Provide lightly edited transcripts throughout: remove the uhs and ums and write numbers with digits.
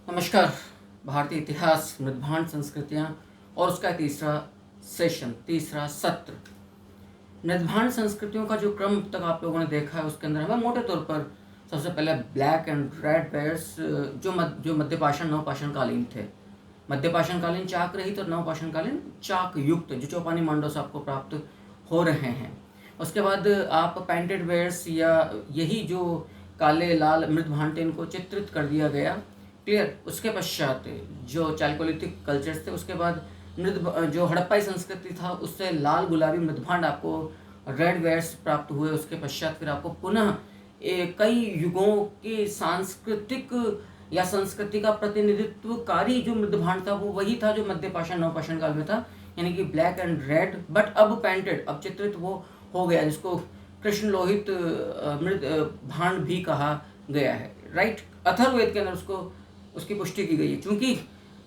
नमस्कार। भारतीय इतिहास, मृदभांड संस्कृतियाँ और उसका तीसरा सत्र। मृदभांड संस्कृतियों का जो क्रम तक आप लोगों ने देखा है उसके अंदर हमें मोटे तौर पर सबसे पहले ब्लैक एंड रेड वेयर्स जो मध्यपाषाण नवपाषाण कालीन थे। मध्यपाषाण कालीन चाक रहित और नवपाषाण कालीन चाक युक्त जो चौपानी मांडव से आपको प्राप्त हो रहे हैं। उसके बाद आप पेंटेड वेयर्स या यही जो काले लाल मृदभांड थे इनको चित्रित कर दिया गया। क्लियर। उसके पश्चात जो चालकोलिथिक कल्चर्स थे, उसके बाद जो हड़प्पाई संस्कृति था उससे लाल गुलाबी मृदभांड आपको रेड वेयर्स प्राप्त हुए। उसके पश्चात फिर आपको पुनः कई युगों के सांस्कृतिक या संस्कृति का प्रतिनिधित्वकारी जो मृदभांड था वो वही था जो मध्यपाषाण नवपाषाण काल में था, यानी कि ब्लैक एंड रेड, बट अब पेंटेड, अब चित्रित वो हो गया, जिसको कृष्ण लोहित मृद भांड भी कहा गया है। राइट। अथर्ववेद के अंदर उसकी पुष्टि की गई है। क्योंकि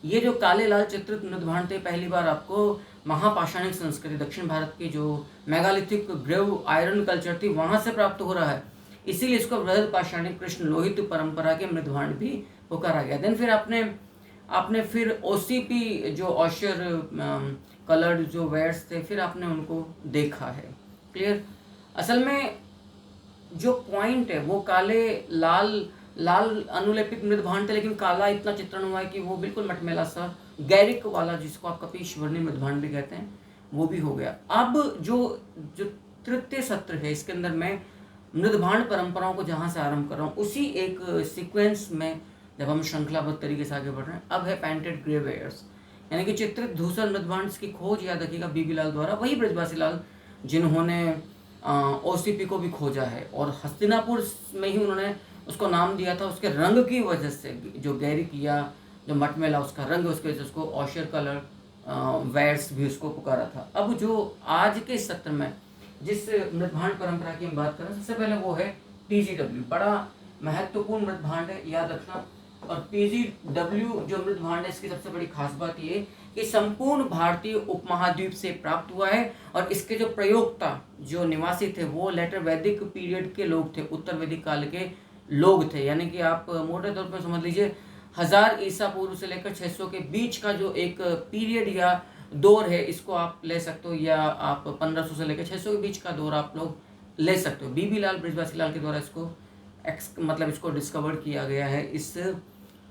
ये जो काले लाल चित्रित मृदभांड थे पहली बार आपको महापाषाणिक संस्कृति, दक्षिण भारत की जो मेगालिथिक ग्रेव आयरन कल्चर थी वहां से प्राप्त हो रहा है, इसीलिए इसको वृहद पाषाणिक कृष्ण लोहित परंपरा के मृदभांड भी पुकारा गया। देन फिर आपने फिर ओसीपी जो ऑशर कलर्ड जो वेयर्स थे फिर आपने उनको देखा है। क्लियर। असल में जो पॉइंट है वो काले लाल अनुलेपित मृदभांड थे, लेकिन काला इतना चित्रण हुआ है कि वो बिल्कुल मटमेला सा गैरिक वाला, जिसको आप कपीश वर्णी मृदभांड भी कहते हैं, वो भी हो गया। अब जो तृतीय सत्र है इसके अंदर मैं मृदभांड परंपराओं को जहां से आरंभ कर रहा हूँ उसी एक सीक्वेंस में जब हम श्रृंखलाबद्ध तरीके से आगे बढ़ रहे हैं। अब है पेंटेड ग्रे वेयर्स, यानी कि चित्रित धूसर मृदभांड की खोज याद रखिएगा बीबी लाल द्वारा, वही ब्रजवासी लाल जिन्होंने ओसीपी को भी खोजा है, और हस्तिनापुर में ही उन्होंने उसको नाम दिया था उसके रंग की वजह से, जो गैरिक या जो मटमेला उसका रंग, उसकी वजह से उसको ऑशर कलर वेयर्स भी उसको पुकारा था। अब जो आज के सत्र में जिस मृदभांड परंपरा की हम बात करें, सबसे पहले वो है पीजीडब्ल्यू। बड़ा महत्वपूर्ण मृदभांड है, याद रखना। और पीजीडब्ल्यू जो मृदभांड है इसकी सबसे बड़ी खास बात ये कि संपूर्ण भारतीय उपमहाद्वीप से प्राप्त हुआ है, और इसके जो प्रयोक्ता जो निवासी थे वो लेटर वैदिक पीरियड के लोग थे, उत्तर वैदिक काल के लोग थे। यानी कि आप मोटे तौर पर समझ लीजिए 1000 ईसा पूर्व से लेकर 600 के बीच का जो एक पीरियड या दौर है, इसको आप ले सकते हो, या आप 1500 से लेकर 600 के बीच का दौर आप लोग ले सकते हो। बीबी लाल ब्रजवासी लाल के द्वारा इसको इसको डिस्कवर किया गया है, इस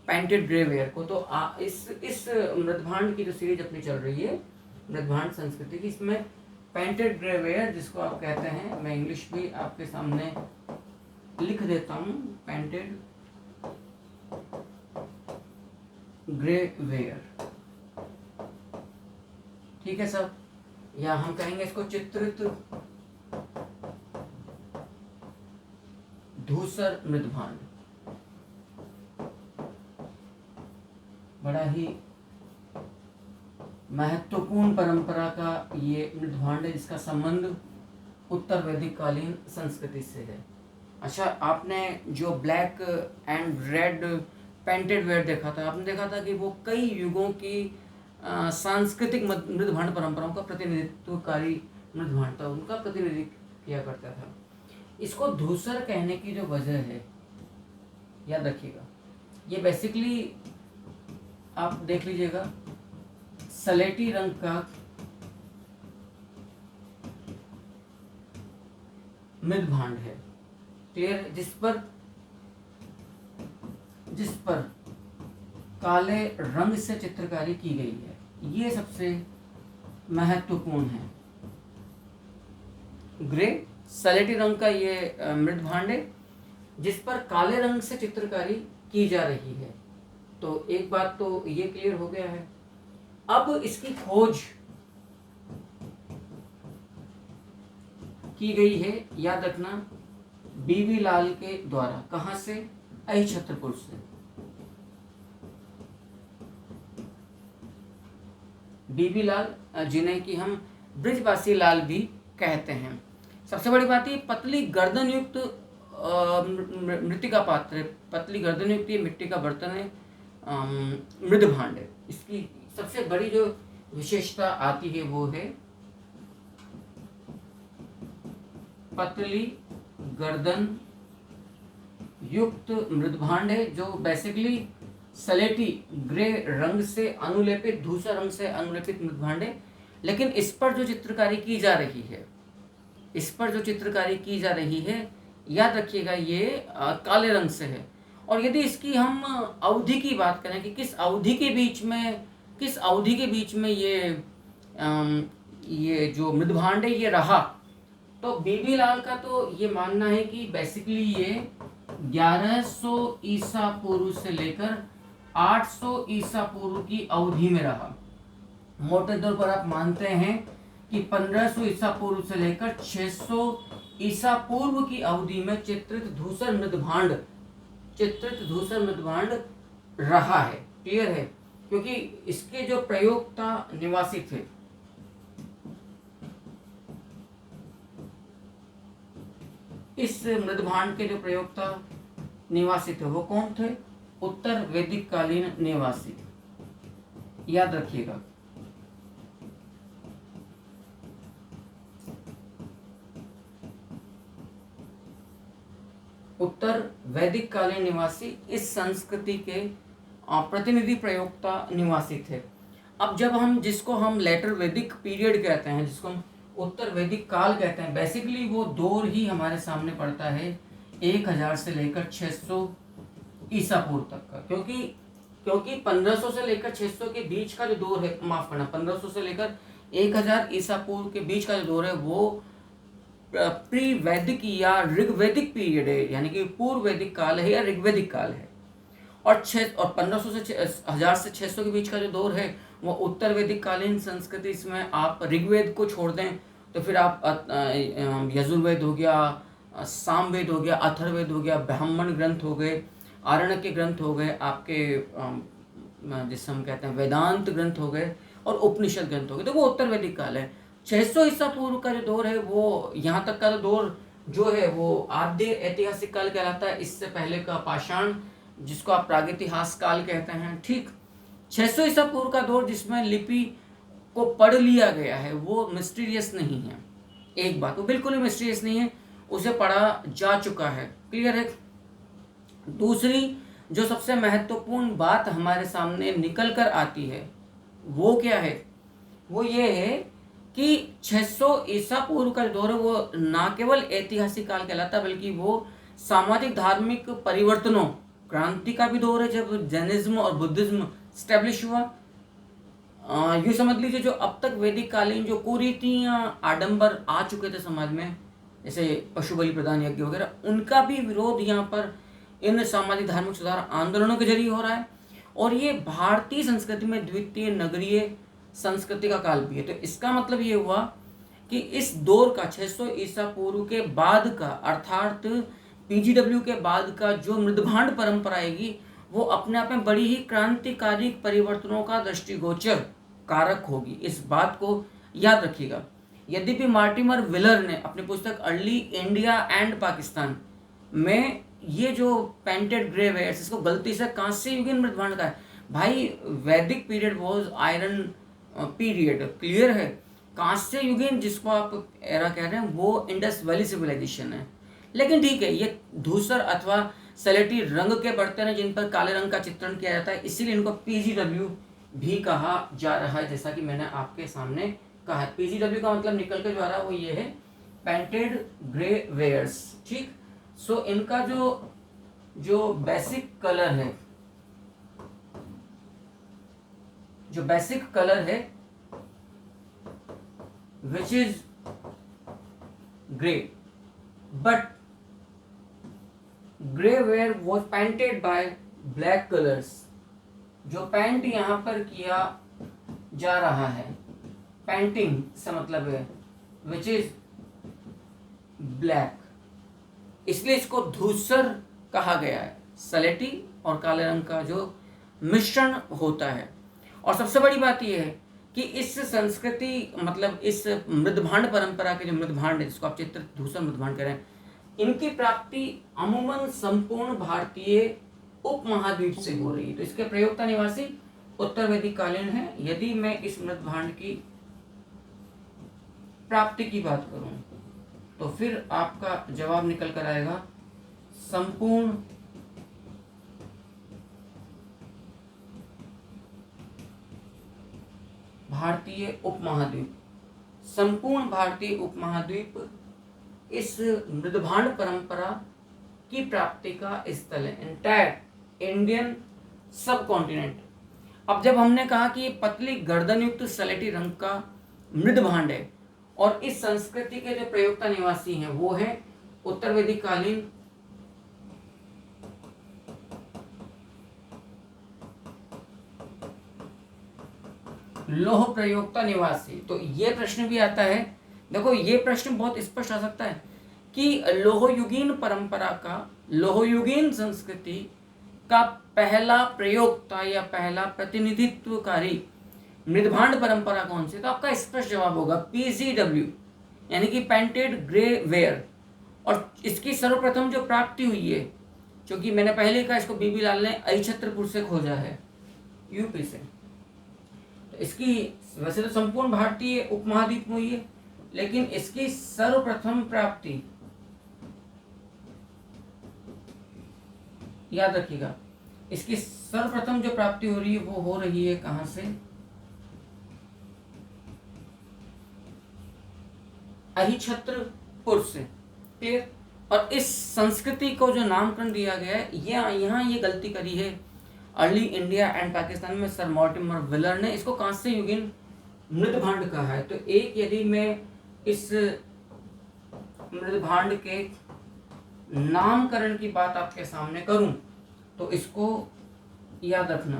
पेंटेड ग्रे वेयर को। तो इस मृदभांड की जो सीरीज अपनी चल रही है मृदभांड संस्कृति की, इसमें पेंटेड ग्रे वेयर जिसको आप कहते हैं, मैं इंग्लिश भी आपके सामने लिख देता हूं, पेंटेड ग्रे वेयर, ठीक है सब, या हम कहेंगे इसको चित्रित धूसर मृदभांड। बड़ा ही महत्वपूर्ण परंपरा का ये मृदभांड है जिसका संबंध उत्तर वैदिक कालीन संस्कृति से है। अच्छा, आपने जो black and red painted ware देखा था, आपने देखा था कि वो कई युगों की सांस्कृतिक मृदभांड परंपराओं का प्रतिनिधित्वकारी मृदभांड था, उनका प्रतिनिधित्व किया करता था। इसको धूसर कहने की जो वजह है, याद रखिएगा, ये बेसिकली आप देख लीजिएगा सलेटी रंग का मृदभांड है। क्लियर। जिस पर काले रंग से चित्रकारी की गई है, ये सबसे महत्वपूर्ण है। ग्रे सलेटी रंग का ये मृदभांड है जिस पर काले रंग से चित्रकारी की जा रही है। तो एक बात तो ये क्लियर हो गया है। अब इसकी खोज की गई है, याद रखना, बीबी लाल के द्वारा। कहां से? अहिछत्रपुर से। बीबी लाल, जिन्हें कि हम ब्रजवासी लाल भी कहते हैं। सबसे बड़ी बात ये पतली गर्दन युक्त मृतिका पात्र है, पतली गर्दन युक्त ये मिट्टी का बर्तन है, मृदभांड है। इसकी सबसे बड़ी जो विशेषता आती है वो है पतली गर्दन युक्त मृदभांड है, जो बेसिकली सलेटी ग्रे रंग से अनुलेपित, धूसर रंग से अनुलेपित मृद भांडे। लेकिन इस पर जो चित्रकारी की जा रही है, इस पर जो चित्रकारी की जा रही है, याद रखिएगा ये काले रंग से है। और यदि इसकी हम अवधि की बात करें कि किस अवधि के बीच में, किस अवधि के बीच में ये जो मृद भांडे ये रहा, तो बीबी लाल का तो ये मानना है कि बेसिकली ये 1100 ईसा पूर्व से लेकर 800 ईसा पूर्व की अवधि में रहा। मोटे तौर पर आप मानते हैं कि 1500 ईसा पूर्व से लेकर 600 ईसा पूर्व की अवधि में चित्रित धूसर मृद भांड रहा है। क्लियर है? क्योंकि इसके जो प्रयोक्ता निवासी थे, इस मृद भांड के जो प्रयोक्ता निवासी थे वो कौन थे? उत्तर वैदिक कालीन निवासी। याद रखिएगा। उत्तर वैदिक कालीन निवासी इस संस्कृति के प्रतिनिधि प्रयोक्ता निवासी थे। अब जब हम जिसको हम लेटर वैदिक पीरियड कहते हैं, जिसको हम उत्तर वैदिक काल कहते हैं, बेसिकली वो दौर ही हमारे सामने पड़ता है 1000 से लेकर 600 ईसा पूर्व तक का। क्योंकि 1500 से लेकर 600 के बीच का जो दौर है, माफ करना, 1500 से लेकर 1000 ईसा पूर्व के बीच का जो दौर है वो प्री वैदिक या ऋग्वैदिक पीरियड है, यानी कि पूर्व वैदिक काल है या ऋग्वैदिक काल है। और 1500 से 1000 से 600 के बीच का जो दौर है वो उत्तर वैदिक कालीन संस्कृति। इसमें आप ऋग्वेद को छोड़ दें तो फिर आप यजुर्वेद हो गया, सामवेद हो गया, अथर्ववेद हो गया, ब्राह्मण ग्रंथ हो गए, आरण्यक ग्रंथ हो गए, आपके जिसे हम कहते हैं वेदांत ग्रंथ हो गए, और उपनिषद ग्रंथ हो गए, तो वो उत्तर वैदिक काल है। 600 ईसा पूर्व का जो दौर है वो यहाँ तक का दौर जो है वो आद्य ऐतिहासिक काल कहलाता है। इससे पहले का पाषाण, जिसको आप प्रागैतिहास काल कहते हैं। ठीक, 600 ईसा पूर्व का दौर जिसमें लिपि को पढ़ लिया गया है वो मिस्टीरियस नहीं है। एक बात, वो बिल्कुल ही मिस्टीरियस नहीं है, उसे पढ़ा जा चुका है। क्लियर है? दूसरी जो सबसे महत्वपूर्ण बात हमारे सामने निकल कर आती है वो क्या है? वो ये है कि 600 ईसा पूर्व का दौर है वो ना केवल ऐतिहासिक काल कहलाता बल्कि वो सामाजिक धार्मिक परिवर्तनों, क्रांति का भी दौर है, जब जैनिज्म और बुद्धिज्म स्टैब्लिश हुआ। यूँ समझ लीजिए जो अब तक वैदिक कालीन जो कुरीतियाँ आडंबर आ चुके थे समाज में, जैसे पशु बलि प्रदान यज्ञ वगैरह, उनका भी विरोध यहाँ पर इन सामाजिक धार्मिक सुधार आंदोलनों के जरिए हो रहा है। और ये भारतीय संस्कृति में द्वितीय नगरीय संस्कृति का काल भी है। तो इसका मतलब ये हुआ कि इस दौर का 600 ईसा पूर्व के बाद का, अर्थात पीजीडब्ल्यू के बाद का जो मृदभांड परंपरा आएगी वो अपने आप में बड़ी ही क्रांतिकारी परिवर्तनों का दृष्टिगोचर कारक होगी। इस बात को याद रखिएगा। यद्यपि मार्टिमर विलर ने अपनी पुस्तक अर्ली इंडिया एंड पाकिस्तान में ये जो पेंटेड ग्रे वेयर्स, इसको गलती से कांस्य युगीन मृदभांड का है। भाई वैदिक period was iron period. Clear है? कांस्य युगीन जिसको आप एरा कह रहे हैं वो इंडस वैली सिविलाइजेशन है। लेकिन ठीक है, ये धूसर अथवा सलेटी रंग के बर्तन हैं जिन पर काले रंग का चित्रण किया जाता है, इसीलिए इनको पीजीडब्ल्यू भी कहा जा रहा है। जैसा कि मैंने आपके सामने कहा है, पीजीडब्ल्यू का मतलब निकल के जो आ रहा है वो ये है, पेंटेड ग्रे वेयर्स। ठीक, सो इनका जो बेसिक कलर है, जो बेसिक कलर है which is grey, but grey ware was painted bye black colours. जो पेंट यहां पर किया जा रहा है, पेंटिंग से मतलब है विच इज ब्लैक, इसलिए इसको धूसर कहा गया है। सलेटी और काले रंग का जो मिश्रण होता है। और सबसे बड़ी बात यह है कि इस संस्कृति, मतलब इस मृदभांड परंपरा के जो मृदभांड है जिसको आप चित्रित धूसर मृदभांड कह रहे हैं, इनकी प्राप्ति अमूमन संपूर्ण भारतीय उपमहाद्वीप से हो रही है। तो इसके प्रयोक्ता निवासी उत्तर वैदिक कालीन है। यदि मैं इस मृदभांड की प्राप्ति की बात करूं तो फिर आपका जवाब निकल कर आएगा संपूर्ण भारतीय उपमहाद्वीप, संपूर्ण भारतीय उपमहाद्वीप इस मृदभांड परंपरा की प्राप्ति का स्थल है, एंटायर इंडियन सब कॉन्टिनेंट। अब जब हमने कहा कि ये पतली गर्दन युक्त सलेटी रंग का मृदभांड है और इस संस्कृति के जो प्रयोक्ता निवासी हैं वो है उत्तर वैदिक कालीन लोह प्रयोक्ता निवासी। तो ये प्रश्न भी आता है, देखो ये प्रश्न बहुत स्पष्ट आ सकता है कि लोहयुगीन परंपरा का, लोहयुगीन संस्कृति का पहला प्रयोक्ता या पहला प्रतिनिधित्वकारी मृदभांड परंपरा कौन सी? तो आपका स्पष्ट जवाब होगा PGW, यानी कि पेंटेड ग्रे वेयर। और इसकी सर्वप्रथम जो प्राप्ति हुई है, क्योंकि मैंने पहले कहा इसको बीबी लाल ने अहिछत्रपुर से खोजा है, यूपी से। तो इसकी वैसे तो संपूर्ण भारतीय उपमहाद्वीप में हुई है, लेकिन इसकी सर्वप्रथम प्राप्ति याद रखिएगा, इसकी सर्वप्रथम जो प्राप्ति हो रही है वो हो रही है कहां से? अहिछत्रपुर से। क्लियर? और इस संस्कृति को जो नामकरण दिया गया है, यहाँ ये गलती करी है अर्ली इंडिया एंड पाकिस्तान में सर मॉर्टिमर विलर ने, इसको कांस्य युगीन मृदभांड कहा है। तो एक यदि मैं इस मृदभांड के नामकरण की बात आपके सामने करूं तो इसको याद रखना,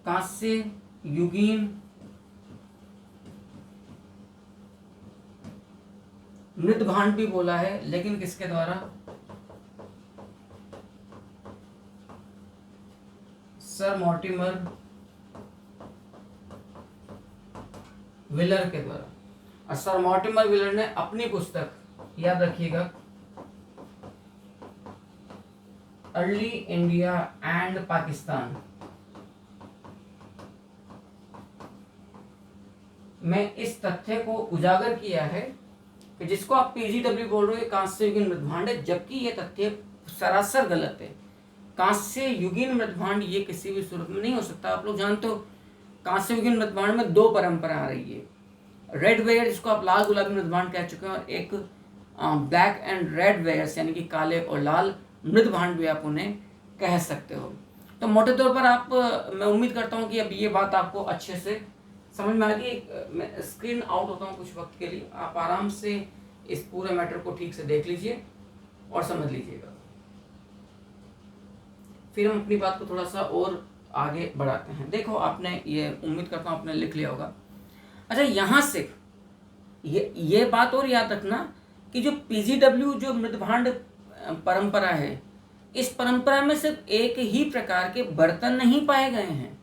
कांस्य युगीन मृदभांड भी बोला है, लेकिन किसके द्वारा? सर मॉर्टिमर विलर के द्वारा। और सर मॉर्टिमर विलर ने अपनी पुस्तक, याद रखिएगा, अर्ली इंडिया एंड पाकिस्तान में इस तथ्य को उजागर किया है कि जिसको आप PGW बोल रहे हो कांस्य युगीन मृदभांड है, जबकि ये तथ्य सरासर गलत है। कांस्य युगीन मृदभांड ये किसी भी सूरत में नहीं हो सकता। आप लोग जानते हो कांस्य युगीन मृदभांड में दो परंपरा आ रही है, रेड वेयर जिसको आप लाल गुलाबी मृदभांड कह चुके हैं, और एक ब्लैक एंड रेड वेयर्स यानी कि काले और लाल मृदभांड भी आप उन्हें कह सकते हो। तो मोटे तौर पर आप, मैं उम्मीद करता हूँ कि अब ये बात आपको अच्छे से समझ में आ गई। मैं स्क्रीन आउट होता हूँ कुछ वक्त के लिए, आप आराम से इस पूरे मैटर को ठीक से देख लीजिए और समझ लीजिएगा, फिर हम अपनी बात को थोड़ा सा और आगे बढ़ाते हैं। देखो आपने ये, उम्मीद करता हूँ आपने लिख लिया होगा। अच्छा, यहाँ से ये बात और याद रखना कि जो PGW जो मृदभांड परंपरा है, इस परंपरा में सिर्फ एक ही प्रकार के बर्तन नहीं पाए गए हैं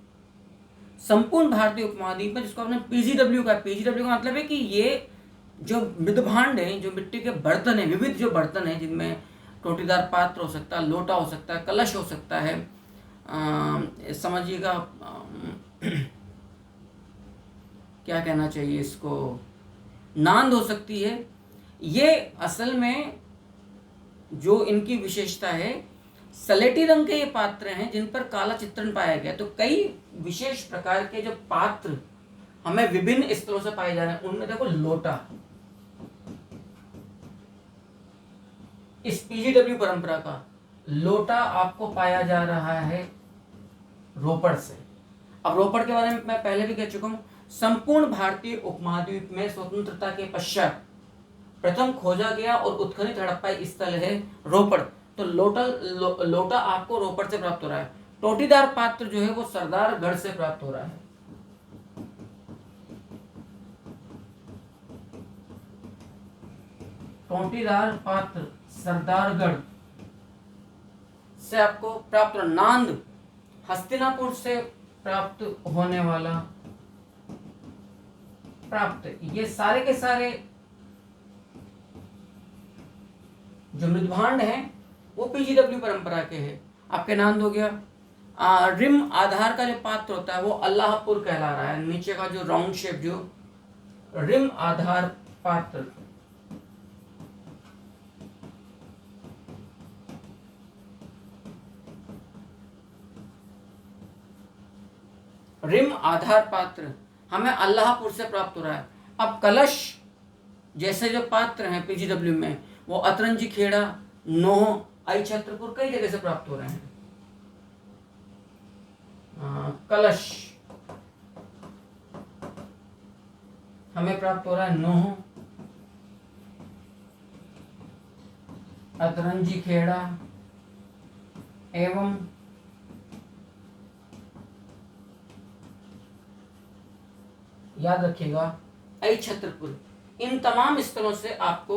संपूर्ण भारतीय उपमहाद्वीप में, जिसको आपने PGW का, PGW का मतलब है कि ये जो मृदभांड है, जो मिट्टी के बर्तन है, विविध जो बर्तन है, जिनमें टोटीदार पात्र हो सकता है, लोटा हो सकता है, कलश हो सकता है, समझिएगा क्या कहना चाहिए इसको, नांद हो सकती है। ये असल में जो इनकी विशेषता है, सलेटी रंग के ये पात्र हैं जिन पर काला चित्रण पाया गया। तो कई विशेष प्रकार के जो पात्र हमें विभिन्न स्थलों से पाए जा रहे हैं, उनमें देखो लोटा, इस PGW परंपरा का लोटा आपको पाया जा रहा है रोपड़ से। अब रोपड़ के बारे में मैं पहले भी कह चुका हूं, संपूर्ण भारतीय उपमहाद्वीप में स्वतंत्रता के पश्चात प्रथम खोजा गया और उत्खनित हड़प्पाई स्थल है रोपड़। तो लोटा आपको रोपड़ से प्राप्त हो रहा है। टोटीदार पात्र जो है वो सरदारगढ़ से प्राप्त हो रहा है। टोटीदार पात्र सरदारगढ़ से आपको प्राप्त, नांद हस्तिनापुर से प्राप्त होने वाला प्राप्त, ये सारे के सारे जो मृदभांड हैं वो PGW परंपरा के हैं। आपके नांद हो गया, रिम आधार का जो पात्र होता है वो अल्लाहपुर कहला रहा है, नीचे का जो राउंड शेप जो रिम आधार पात्र, रिम आधार पात्र हमें अल्लाहपुर से प्राप्त हो रहा है। अब कलश जैसे जो पात्र हैं पीजीडब्ल्यू में, वो अतरंजी खेड़ा, नोह, आई छत्रपुर कई जगह से प्राप्त हो रहे हैं। कलश हमें प्राप्त हो रहा है नोह, अतरंजी खेड़ा एवं याद रखिएगा आई छत्रपुर। इन तमाम स्थलों से आपको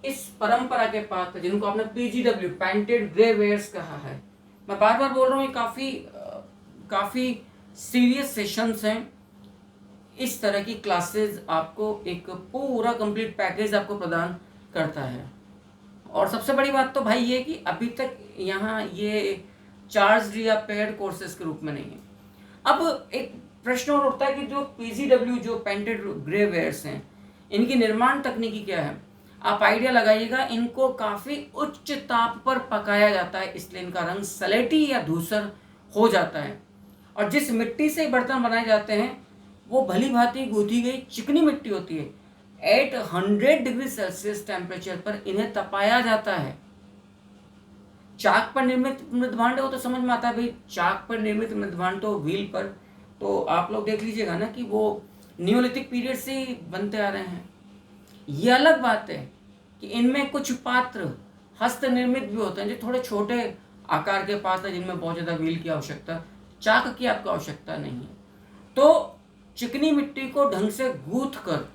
इस परंपरा के पात्र, जिनको आपने पीजीडब्ल्यू पेंटेड ग्रे वेयर्स कहा है, मैं बार बार बोल रहा हूँ, ये काफ़ी सीरियस सेशंस हैं। इस तरह की क्लासेस आपको एक पूरा कंप्लीट पैकेज आपको प्रदान करता है। और सबसे बड़ी बात तो भाई ये कि अभी तक यहाँ ये चार्ज या पेड कोर्सेज के रूप में नहीं है। अब एक प्रश्न और उठता है कि जो पीजीडब्ल्यू जो पेंटेड ग्रे वेयर्स हैं, इनकी निर्माण तकनीकी क्या है। आप आइडिया लगाइएगा, इनको काफ़ी उच्च ताप पर पकाया जाता है, इसलिए इनका रंग सलेटी या धूसर हो जाता है। और जिस मिट्टी से बर्तन बनाए जाते हैं वो भली भांति गूंथी गई चिकनी मिट्टी होती है। 800 डिग्री सेल्सियस टेम्परेचर पर इन्हें तपाया जाता है। चाक पर निर्मित मृदभांड हो तो समझ में आता है भाई, चाक पर निर्मित मृदभांड तो व्हील पर, तो आप लोग देख लीजिएगा ना कि वो नियोलिथिक पीरियड से ही बनते आ रहे हैं। ये अलग बात है कि इनमें कुछ पात्र हस्त निर्मित भी होते हैं, जो थोड़े छोटे आकार के पात्र हैं, जिनमें बहुत ज़्यादा व्हील की आवश्यकता, चाक की आपको आवश्यकता नहीं है। तो चिकनी मिट्टी को ढंग से गूंथ कर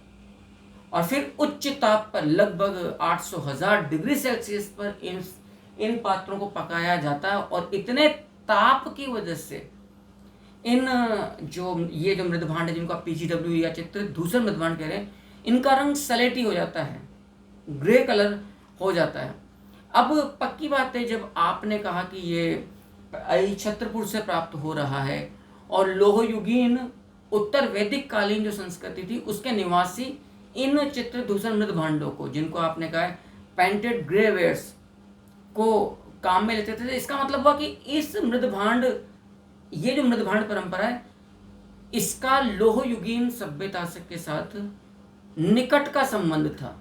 और फिर उच्च ताप पर लगभग 800,000 डिग्री सेल्सियस पर इन पात्रों को पकाया जाता है। और इतने ताप की वजह से इन ये जो मृदभांड है, जिनको आप पीजीडब्ल्यू या चित्रित धूसर मृदभांड कह रहे हैं, इनका रंग सलेटी हो जाता है, ग्रे कलर हो जाता है। अब पक्की बात है, जब आपने कहा कि ये छत्रपुर से प्राप्त हो रहा है और लोहयुगीन उत्तर वैदिक कालीन जो संस्कृति थी उसके निवासी इन चित्रित धूसर मृदभांडों को, जिनको आपने कहा है पेंटेड ग्रे वेयर्स, को काम में लेते थे, इसका मतलब हुआ कि इस मृदभांड, ये जो मृदभांड परंपरा है, इसका लोहयुगीन सभ्यता के साथ निकट का संबंध था।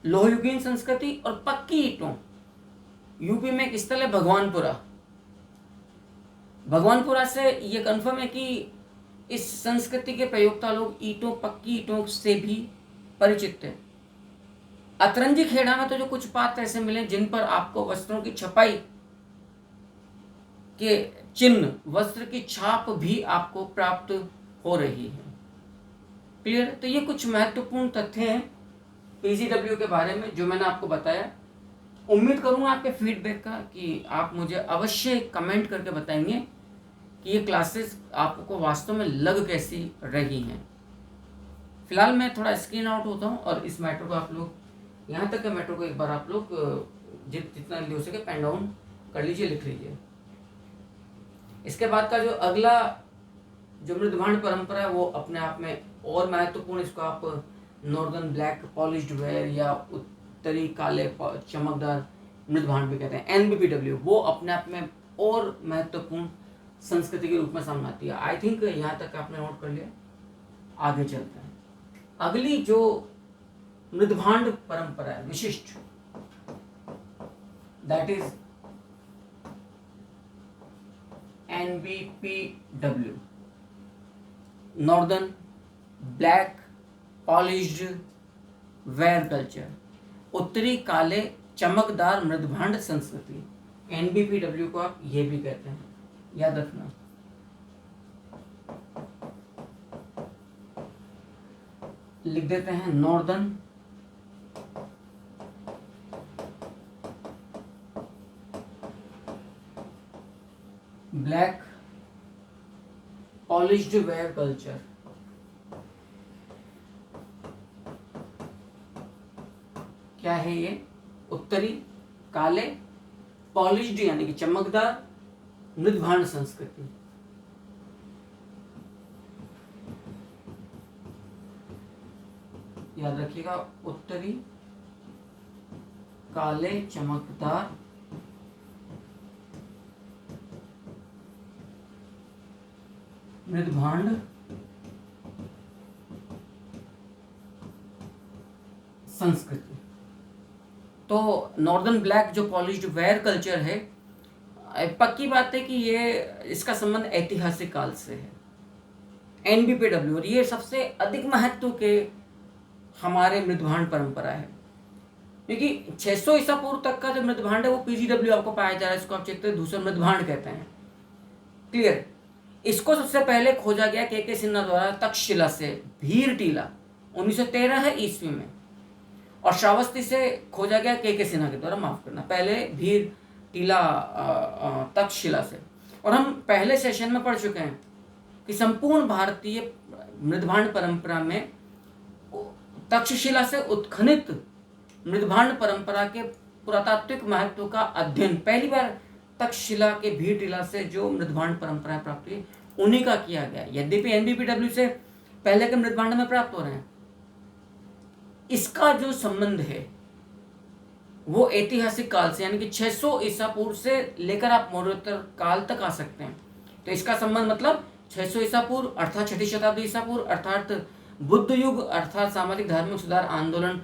लोहयुगीन संस्कृति और पक्की ईंटों, यूपी में एक स्थल है भगवानपुरा। भगवानपुरा से ये कंफर्म है कि इस संस्कृति के प्रयोक्ता लोग ईंटों, पक्की ईंटों से भी परिचित थे। अतरंजी खेड़ा में तो जो कुछ पात्र ऐसे मिले जिन पर आपको वस्त्रों की छपाई के चिन्ह, वस्त्र की छाप भी आपको प्राप्त हो रही है। क्लियर? तो ये कुछ महत्वपूर्ण तथ्य हैं पीजीडब्ल्यू के बारे में जो मैंने आपको बताया। उम्मीद करूंगा आपके फीडबैक का, कि आप मुझे अवश्य कमेंट करके बताएंगे कि ये क्लासेस आपको वास्तव में लग कैसी रही हैं। फिलहाल मैं थोड़ा स्क्रीन आउट होता हूँ और इस मैटर को आप लोग, यहाँ तक के मैटर को एक बार आप लोग जितना जल्दी हो सके पेन डाउन कर लीजिए, लिख लीजिए। इसके बाद का जो अगला जो मृदभांड परंपरा है वो अपने आप में और महत्वपूर्ण, इसको आप नॉर्दर्न ब्लैक पॉलिश्ड वेयर या उत्तरी काले चमकदार मृदभांड भी कहते हैं, एनबीपीडब्ल्यू, वो अपने आप में और महत्वपूर्ण संस्कृति के रूप में सामने आती है। आई थिंक यहाँ तक आपने नोट कर लिया। आगे चलते हैं। अगली जो मृदभांड परंपरा है विशिष्ट, that is NBPW, northern black polished where culture, उत्तरी काले चमकदार मृदभांड संस्कृति। NBPW को आप ये भी कहते हैं, याद रखना। लिख देते हैं northern black polished where culture. क्या है ये? उत्तरी काले पॉलिश्ड यानी कि चमकदार मृदभांड संस्कृति। याद रखिएगा, उत्तरी काले चमकदार मृदभांड संस्कृति। तो नॉर्दर्न ब्लैक जो पॉलिश्ड वेयर कल्चर है, पक्की बात है कि ये इसका संबंध ऐतिहासिक काल से है, एनबीपीडब्ल्यू, और ये सबसे अधिक महत्व के हमारे मृदभांड परंपरा है, क्योंकि 600 ईसा पूर्व तक का जो मृदभांड है वो पीजीडब्ल्यू आपको पाया जा रहा है, इसको आप चित्र दूसरा मृदभांड कहते हैं। क्लियर। इसको सबसे पहले खोजा गया के सिन्हा द्वारा तक्षशिला से, भीर टीला 1913 ईस्वी में, और श्रावस्ती से खोजा गया के सिन्हा के द्वारा, माफ करना, पहले भीर टीला तक्षशिला से। और हम पहले सेशन में पढ़ चुके हैं कि संपूर्ण भारतीय मृदभांड परंपरा में तक्षशिला से उत्खनित मृदभांड परंपरा के पुरातात्विक महत्व का अध्ययन पहली बार तक्षशिला के भीर टीला से जो मृदभांड परंपराएं प्राप्त हुई उन्हीं का किया गया। यद्यपि एनबीपीडब्ल्यू से पहले के मृदभांड में प्राप्त हो रहे हैं, इसका जो संबंध है वो ऐतिहासिक काल से, यानी कि 600 ईसा पूर्व से लेकर आप मौर्योत्तर काल तक आ सकते हैं। तो इसका संबंध मतलब 600 ईसा पूर्व अर्थात 6ठी शताब्दी ईसा पूर्व अर्थात बुद्ध युग अर्थात सामाजिक धार्मिक सुधार आंदोलन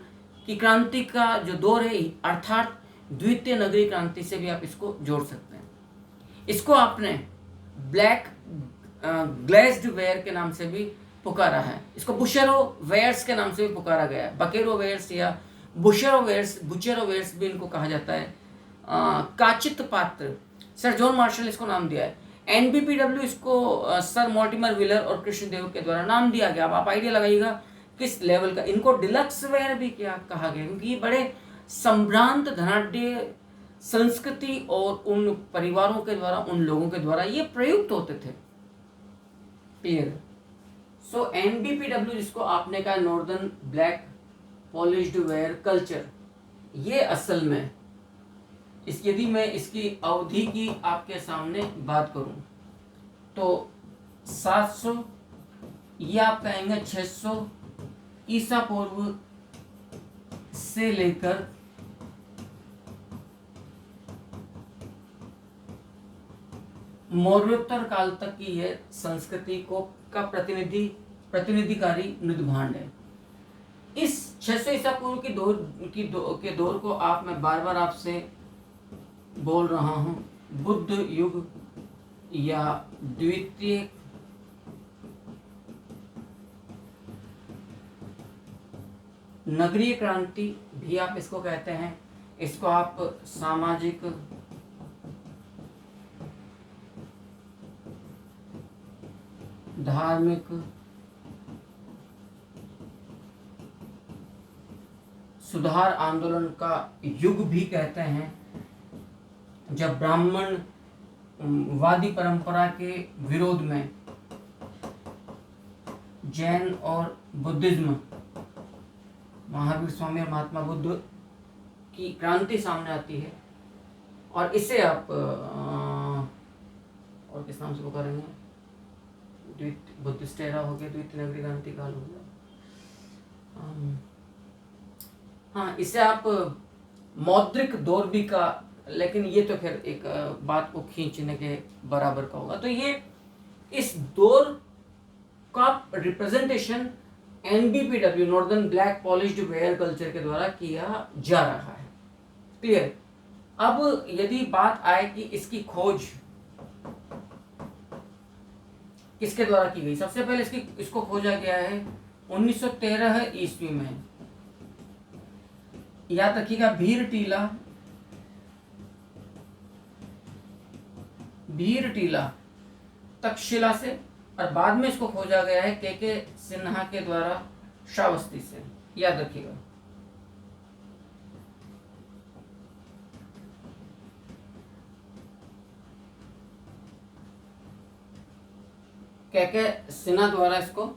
की क्रांति का जो दौर है अर्थात द्वितीय नगरीय क्रांति से भी आप इसको जोड़ सकते हैं। इसको आपने ब्लैक ग्लेज्ड वेयर के नाम से भी पुकारा है, इसको बुशेरो वेयर्स के नाम से भी पुकारा गया है, बकेरो वेयर्स या बुशेरो वेयर्स भी इनको कहा जाता है। काचित पात्र, सर जॉन मार्शल इसको नाम दिया है। एनबीपीडब्ल्यू इसको सर मॉर्टिमर व्हीलर और कृष्णदेव के द्वारा नाम दिया गया। अब आप आइडिया लगाइएगा किस लेवल का। इनको डिलक्स वेयर भी क्या कहा गया, क्योंकि ये बड़े संभ्रांत धनाढ्य संस्कृति और उन परिवारों के द्वारा, उन लोगों के द्वारा ये प्रयुक्त होते थे। क्लियर। सो एनबीपीडब्ल्यू जिसको आपने कहा northern black polished where culture, ये असल में यदि मैं इसकी अवधि की आपके सामने बात करूं तो 700 या आप कहेंगे 600 ईसा पूर्व से लेकर मौर्योत्तर काल तक की यह संस्कृति को का प्रतिनिधिकारी मृदभांड है। इस 600 ईसा पूर्व के दौर को आप, मैं बार बार आपसे बोल रहा हूं, बुद्ध युग या द्वितीय नगरीय क्रांति भी आप इसको कहते हैं। इसको आप सामाजिक धार्मिक सुधार आंदोलन का युग भी कहते हैं, जब ब्राह्मण वादी परंपरा के विरोध में जैन और बुद्धिज्म, महावीर स्वामी और महात्मा बुद्ध की क्रांति सामने आती है, और इसे आप और किस नाम से पुकारेंगे, बुद्धिस्ट एरा हो गया, द्वितीय नगरीय क्रांति काल हो गया, हाँ इसे आप मौद्रिक दौर भी का, लेकिन ये तो फिर एक बात को खींचने के बराबर का होगा। तो ये इस दौर का representation एनबीपीडब्ल्यू northern black polished where culture के द्वारा किया जा रहा है। क्लियर। अब यदि बात आए कि इसकी खोज किसके द्वारा की गई, सबसे पहले इसको खोजा गया है 1913 ईस्वी में। याद रखिएगा भीर टीला तक्षशिला से, और बाद में इसको खोजा गया है के सिन्हा के द्वारा श्रावस्ती से। याद रखिएगा। के सिन्हा द्वारा इसको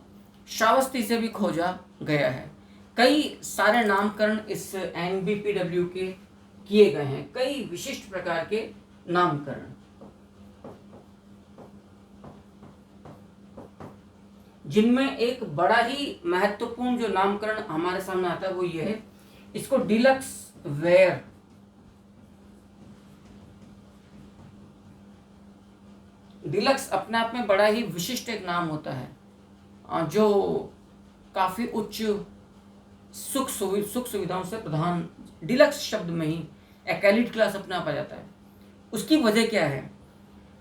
श्रावस्ती से भी खोजा गया है। कई सारे नामकरण इस एनबीपीडब्ल्यू के किए गए हैं, कई विशिष्ट प्रकार के नामकरण, जिनमें एक बड़ा ही महत्वपूर्ण जो नामकरण हमारे सामने आता है वो ये है, इसको डिलक्स वेयर डिलक्स अपने आप में बड़ा ही विशिष्ट एक नाम होता है, जो काफ़ी उच्च सुख सुविधाओं से प्रधान, डिलक्स शब्द में ही एक एलिट क्लास अपने आप आ जाता है। उसकी वजह क्या है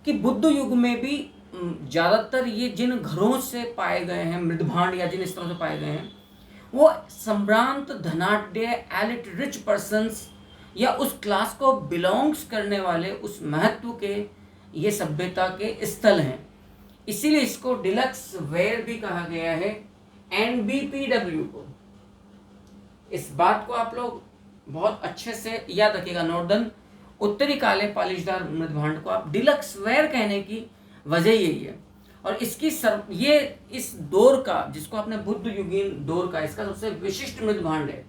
कि बुद्ध युग में भी ज़्यादातर ये जिन घरों से पाए गए हैं मृदभांड, या जिन स्तरों से पाए गए हैं, वो संभ्रांत, धनाढ्य, एलिट, रिच पर्सन्स या उस क्लास को बिलोंग्स करने वाले उस महत्व के ये सभ्यता के स्थल हैं। इसीलिए इसको डिलक्स वेयर भी कहा गया है, NBPW को। इस बात को आप लोग बहुत अच्छे से याद रखिएगा। नॉर्दर्न, उत्तरी काले पॉलिशदार मृदभांड को आप डिलक्स वेयर कहने की वजह यही है। और इसकी ये इस दौर का, जिसको आपने बुद्ध युगीन दौर का, इसका सबसे विशिष्ट मृदभांड है।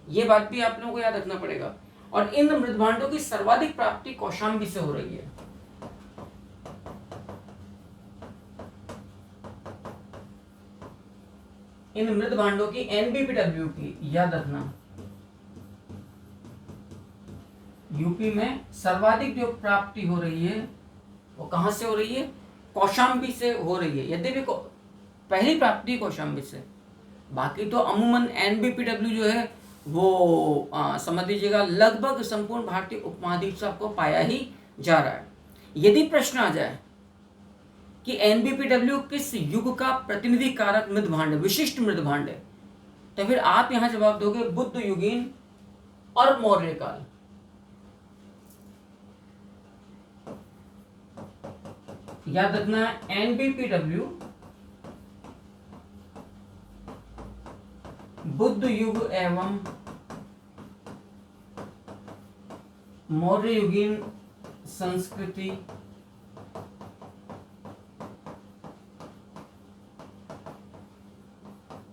ये बात भी आप लोगों को याद रखना पड़ेगा। और इन मृदभांडों की सर्वाधिक प्राप्ति कौशाम्बी से हो रही है। इन मृदभांडों की, NBPW की, याद रखना, यूपी में सर्वाधिक जो प्राप्ति हो रही है वो कहां से हो रही है? कौशाम्बी से हो रही है। यद्यपि पहली प्राप्ति कौशाम्बी से, बाकी तो अमूमन NBPW जो है वो समझ लीजिएगा लगभग संपूर्ण भारतीय उपमहाद्वीप से आपको पाया ही जा रहा है। यदि प्रश्न आ जाए कि NBPW किस युग का प्रतिनिधि कारक मृदभांड है, विशिष्ट मृदभांड है, तो फिर आप यहां जवाब दोगे बुद्ध युगीन और मौर्य काल। याद रखना, NBPW बुद्ध युग एवं मौर्य युगीन संस्कृति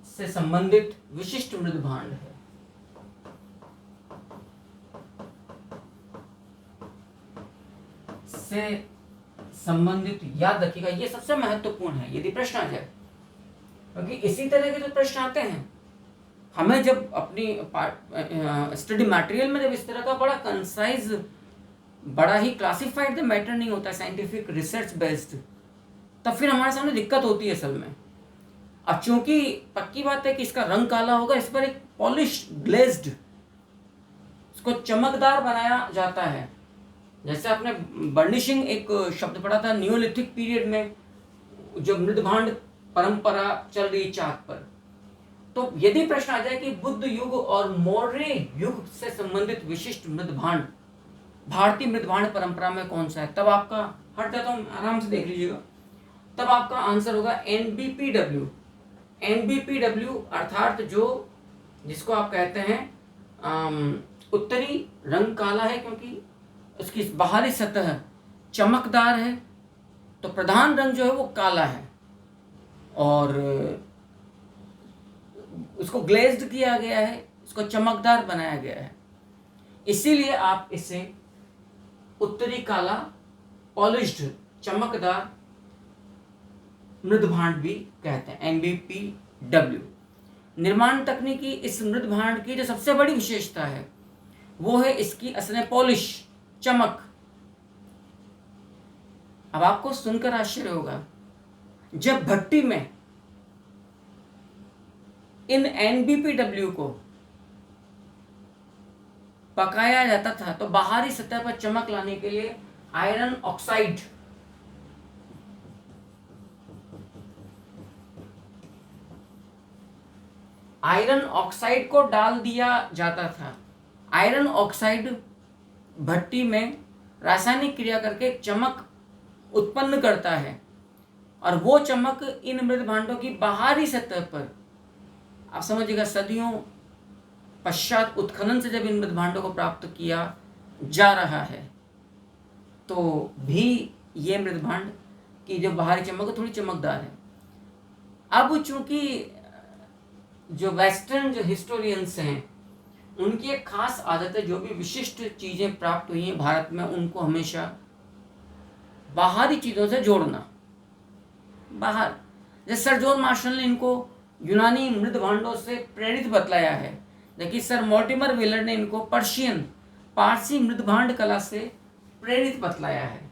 से संबंधित विशिष्ट मृदभांड है। से संबंधित, याद रखिएगा, ये सबसे महत्वपूर्ण है यदि प्रश्न आ जाए, क्योंकि इसी तरह के जो प्रश्न आते हैं हमें जब अपनी स्टडी मटेरियल में, जब इस तरह का बड़ा कंसाइज, बड़ा ही क्लासिफाइड मैटर नहीं होता है, साइंटिफिक रिसर्च बेस्ड, तब फिर हमारे सामने दिक्कत होती है असल में। अब चूंकि पक्की बात है कि इसका रंग काला होगा, इस पर एक पॉलिश ग्लेज्ड, इसको चमकदार बनाया जाता है। जैसे आपने बर्निशिंग एक शब्द पढ़ा था नियोलिथिक पीरियड में, जो मृदभांड परंपरा चल रही चाक पर। तो यदि प्रश्न आ जाए कि बुद्ध युग और मौर्य युग से संबंधित विशिष्ट मृदभांड भारतीय मृदभांड परंपरा में कौन सा है, तब आपका, हट जाता हूं, आराम से देख लीजिएगा, तब आपका आंसर होगा NBPW। NBPW अर्थात जो, जिसको आप कहते हैं उत्तरी रंग काला है क्योंकि उसकी बाहरी सतह चमकदार है, तो प्रधान रंग जो है वो काला है, और उसको ग्लेज्ड किया गया है, इसको चमकदार बनाया गया है। इसीलिए आप इसे उत्तरी काला, पॉलिश्ड, चमकदार मृदभांड भी कहते हैं, NBPW। निर्माण तकनीकी इस मृदभांड की जो सबसे बड़ी विशेषता है वो है इसकी असली पॉलिश, चमक। अब आपको सुनकर आश्चर्य होगा, जब भट्टी में इन NBPW को पकाया जाता था तो बाहरी सतह पर चमक लाने के लिए आयरन ऑक्साइड, आयरन ऑक्साइड को डाल दिया जाता था। आयरन ऑक्साइड भट्टी में रासायनिक क्रिया करके चमक उत्पन्न करता है, और वो चमक इन मृदभांडों की बाहरी सतह पर, आप समझिएगा, सदियों पश्चात उत्खनन से जब इन मृदभांडों को प्राप्त किया जा रहा है, तो भी ये मृदभांड की जो बाहरी चमक थोड़ी चमकदार है। अब चूंकि जो वेस्टर्न जो हिस्टोरियंस हैं, उनकी एक खास आदत है, जो भी विशिष्ट चीजें प्राप्त हुई हैं भारत में, उनको हमेशा बाहरी चीजों से जोड़ना। बाहर, जैसे सर जॉन मार्शल ने इनको यूनानी मृदभांडों से प्रेरित बतलाया है, जबकि सर मॉर्टिमर व्हीलर ने इनको पारसी मृदभांड कला से प्रेरित बतलाया है।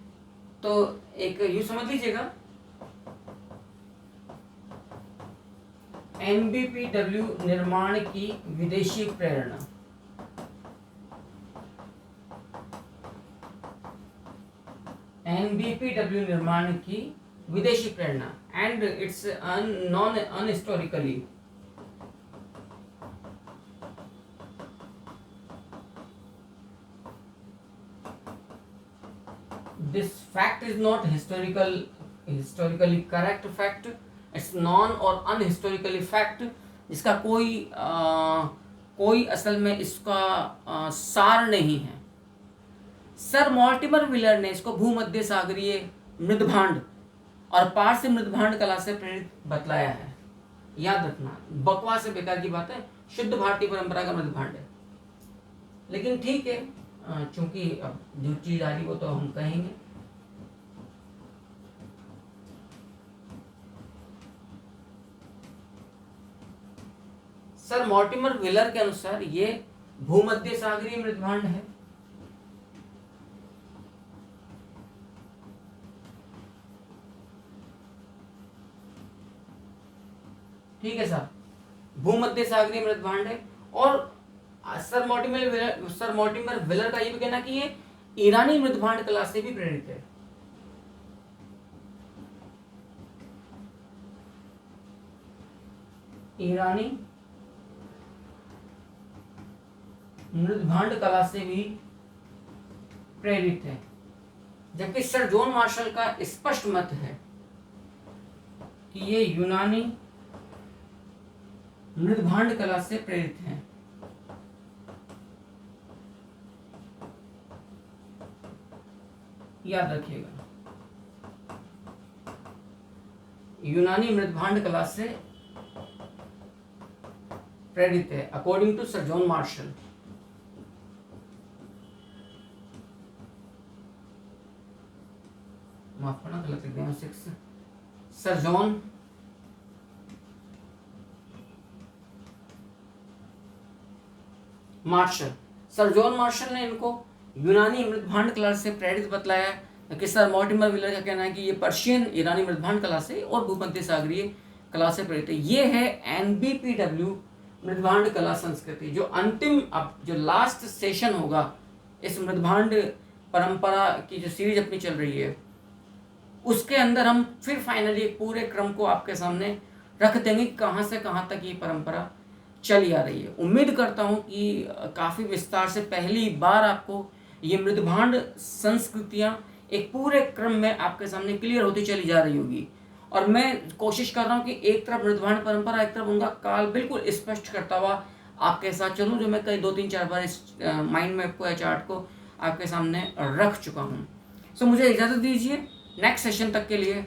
तो एक यूं समझ लीजिएगा, एनबीपीडब्ल्यू निर्माण की विदेशी प्रेरणा, एनबीपीडब्ल्यू निर्माण की विदेशी प्रेरणा, and it's non unhistorically, this fact is not historically correct fact, it's non और unhistorically fact, जिसका कोई असल में इसका सार नहीं है। सर मॉर्टिमर व्हीलर ने इसको भूमध्य सागरीय मृदभांड और पारसी मृदभांड कला से प्रेरित बतलाया है। याद रखना, बकवास से बेकार की बात है, शुद्ध भारतीय परंपरा का मृदभांड है। लेकिन ठीक है, चूंकि अब जो चीज आ रही वो तो हम कहेंगे। सर मॉर्टिमर व्हीलर के अनुसार ये भूमध्य सागरीय मृदभांड है। ठीक है सर, भूमध्य सागरीय मृदभांड है। और सर मॉर्टिमर व्हीलर का ये भी कहना कि ये ईरानी मृदभांड कला से भी प्रेरित है। ईरानी मृदभांड कला से भी प्रेरित है, जबकि सर जॉन मार्शल का स्पष्ट मत है कि ये यूनानी मृदभांड कला से प्रेरित है। याद रखिएगा, यूनानी मृदभांड कला से प्रेरित है according to sir John Marshall. माफ करना, गलत लिख दिया 6। Sir John Marshall, sir John Marshall ने इनको यूनानी मृदभांड कला से प्रेरित बतलाया है कि सर मॉर्टिमर व्हीलर का कहना है कि ये पर्शियन ईरानी मृदभांड कला से और भूमध्य सागरीय कला से प्रेरित है। ये है एनबीपीडब्ल्यू मृदभांड कला संस्कृति। जो अंतिम, अब जो लास्ट सेशन होगा इस मृदभांड परंपरा की जो सीरीज अपनी चल रही है, उसके अंदर हम फिर फाइनली एक पूरे क्रम को आपके सामने रख देंगे, कहाँ से कहाँ तक ये परंपरा चली आ रही है। उम्मीद करता हूँ कि काफ़ी विस्तार से पहली बार आपको ये मृदभांड संस्कृतियाँ एक पूरे क्रम में आपके सामने क्लियर होती चली जा रही होगी। और मैं कोशिश कर रहा हूँ कि एक तरफ मृदभांड परंपरा, एक तरफ उनका काल बिल्कुल स्पष्ट करता हुआ आपके साथ चलूँ, जो मैं कई 2-3-4 बार इस माइंड मैप को या चार्ट को आपके सामने रख चुका हूँ। सो मुझे इजाज़त दीजिए, नेक्स्ट सेशन तक के लिए